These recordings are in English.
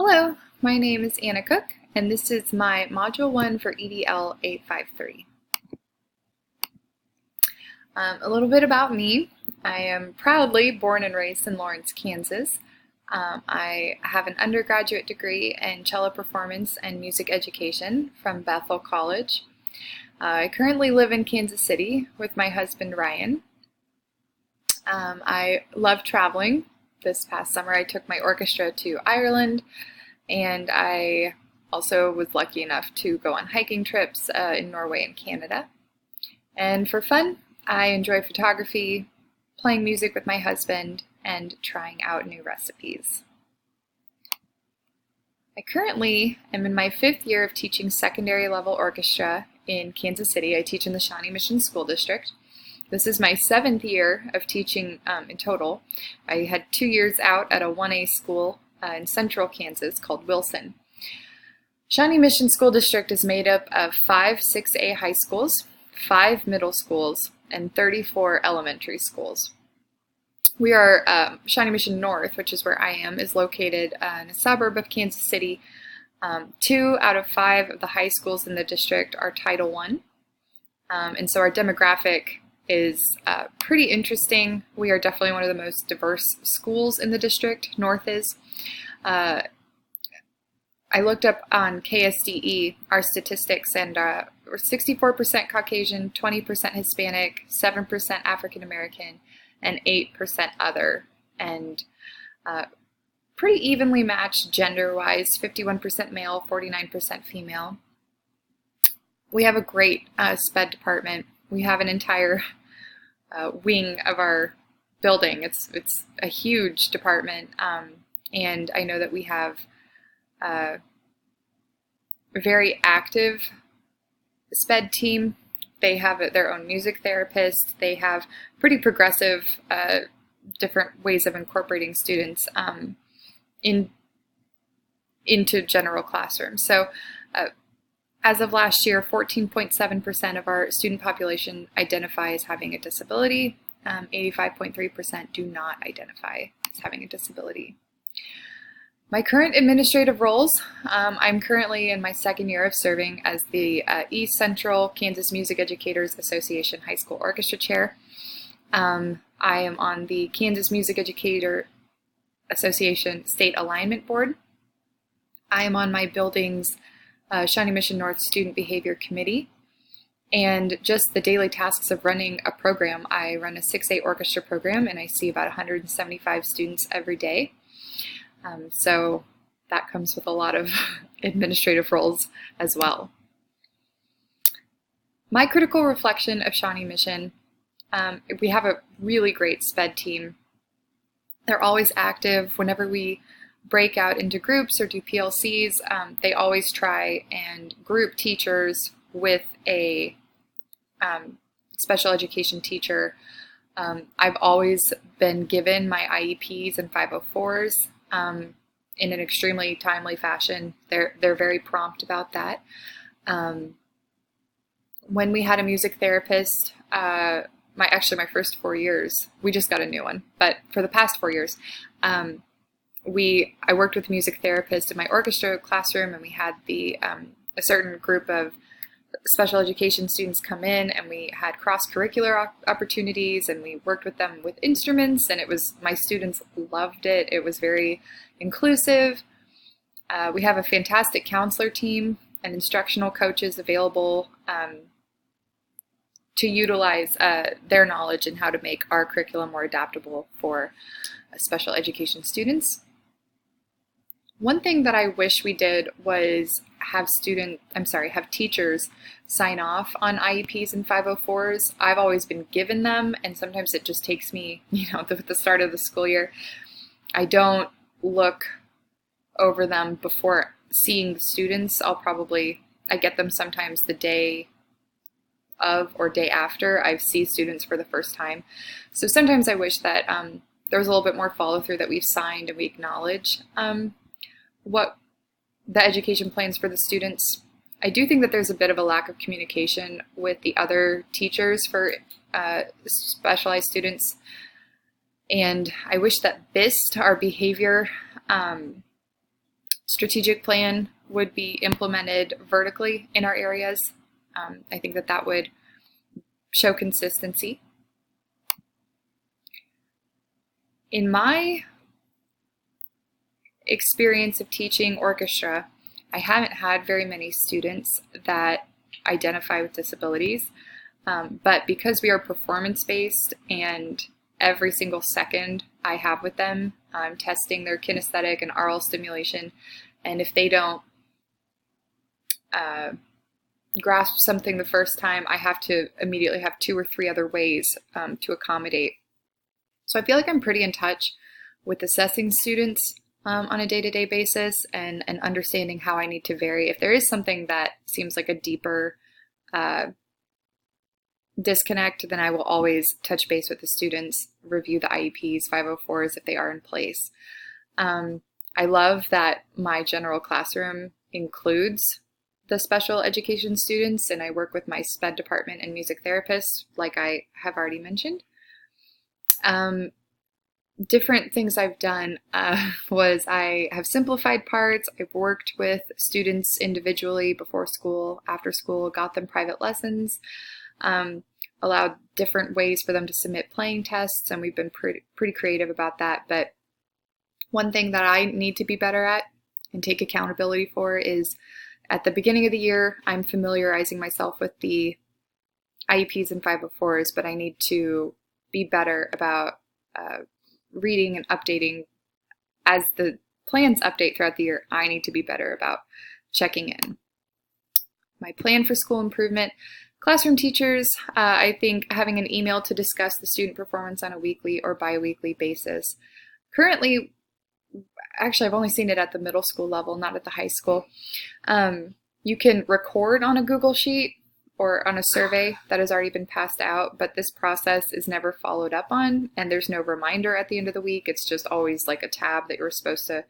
Hello, my name is Anna Cook, and this is my Module 1 for EDL 853. A little bit about me. I am proudly born and raised in Lawrence, Kansas. I have an undergraduate degree in cello performance and music education from Bethel College. I currently live in Kansas City with my husband Ryan. I love traveling. This past summer I took my orchestra to Ireland, and I also was lucky enough to go on hiking trips in Norway and Canada. And for fun, I enjoy photography, playing music with my husband, and trying out new recipes. I currently am in my 5th year of teaching secondary level orchestra in Kansas City. I teach in the Shawnee Mission School District. This is my 7th year of teaching in total. I had 2 years out at a 1A school in central Kansas called Wilson. Shawnee Mission School District is made up of 5 6A high schools, 5 middle schools, and 34 elementary schools. We are, Shawnee Mission North, which is where I am, is located in a suburb of Kansas City. 2 out of 5 of the high schools in the district are Title I. And so our demographic is pretty interesting. We are definitely one of the most diverse schools in the district. North is. I looked up on KSDE our statistics, and we're 64% Caucasian, 20% Hispanic, 7% African American, and 8% other, and pretty evenly matched gender-wise, 51% male, 49% female. We have a great SPED department. We have an entire wing of our building. It's a huge department, and I know that we have a very active SPED team. They have their own music therapist. They have pretty progressive different ways of incorporating students into general classrooms. So as of last year, 14.7% of our student population identify as having a disability. 85.3% do not identify as having a disability. My current administrative roles, I'm currently in my 2nd year of serving as the East Central Kansas Music Educators Association High School Orchestra Chair. I am on the Kansas Music Educator Association State Alignment Board. I am on my building's Shawnee Mission North Student Behavior Committee. And just the daily tasks of running a program, I run a 6A orchestra program, and I see about 175 students every day. So that comes with a lot of administrative roles as well. My critical reflection of Shawnee Mission, we have a really great SPED team. They're always active. Whenever we break out into groups or do PLCs, they always try and group teachers with a special education teacher. I've always been given my IEPs and 504s in an extremely timely fashion. They're very prompt about that. When we had a music therapist, my first 4 years, we just got a new one, but for the past 4 years, I worked with a music therapist in my orchestra classroom, and we had a certain group of special education students come in, and we had cross-curricular opportunities, and we worked with them with instruments, and my students loved it. It was very inclusive. We have a fantastic counselor team and instructional coaches available to utilize their knowledge in how to make our curriculum more adaptable for special education students. One thing that I wish we did was have teachers sign off on IEPs and 504s. I've always been given them, and sometimes it just takes me, at the start of the school year. I don't look over them before seeing the students. I get them sometimes the day of or day after I see students for the first time. So sometimes I wish that there was a little bit more follow through, that we've signed and we acknowledge what the education plans for the students. I do think that there's a bit of a lack of communication with the other teachers for specialized students, and I wish that BIST, our behavior strategic plan would be implemented vertically in our areas. I think that would show consistency. In my experience of teaching orchestra, I haven't had very many students that identify with disabilities, but because we are performance-based and every single second I have with them, I'm testing their kinesthetic and aural stimulation, and if they don't grasp something the first time, I have to immediately have 2 or 3 other ways to accommodate. So I feel like I'm pretty in touch with assessing students on a day-to-day basis and understanding how I need to vary. If there is something that seems like a deeper disconnect, then I will always touch base with the students, review the IEPs, 504s if they are in place. I love that my general classroom includes the special education students, and I work with my SPED department and music therapist, like I have already mentioned. Different things I've done was I have simplified parts. I've worked with students individually before school, after school, got them private lessons, allowed different ways for them to submit playing tests, and we've been pretty creative about that. But one thing that I need to be better at and take accountability for is at the beginning of the year, I'm familiarizing myself with the IEPs and 504s, but I need to be better about reading and updating. As the plans update throughout the year, I need to be better about checking in. My plan for school improvement. Classroom teachers, I think having an email to discuss the student performance on a weekly or bi-weekly basis. Currently, actually I've only seen it at the middle school level, not at the high school. You can record on a Google Sheet or on a survey that has already been passed out, but this process is never followed up on, and there's no reminder at the end of the week. It's just always like a tab that you're supposed to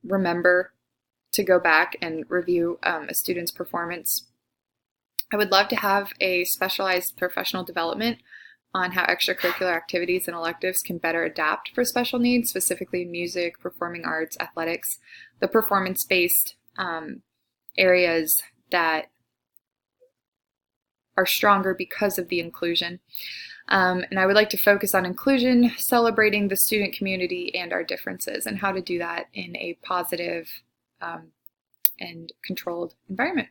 remember to go back and review a student's performance. I would love to have a specialized professional development on how extracurricular activities and electives can better adapt for special needs, specifically music, performing arts, athletics, the performance-based areas that are stronger because of the inclusion. And I would like to focus on inclusion, celebrating the student community and our differences, and how to do that in a positive and controlled environment.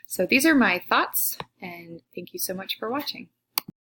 So these are my thoughts, and thank you so much for watching.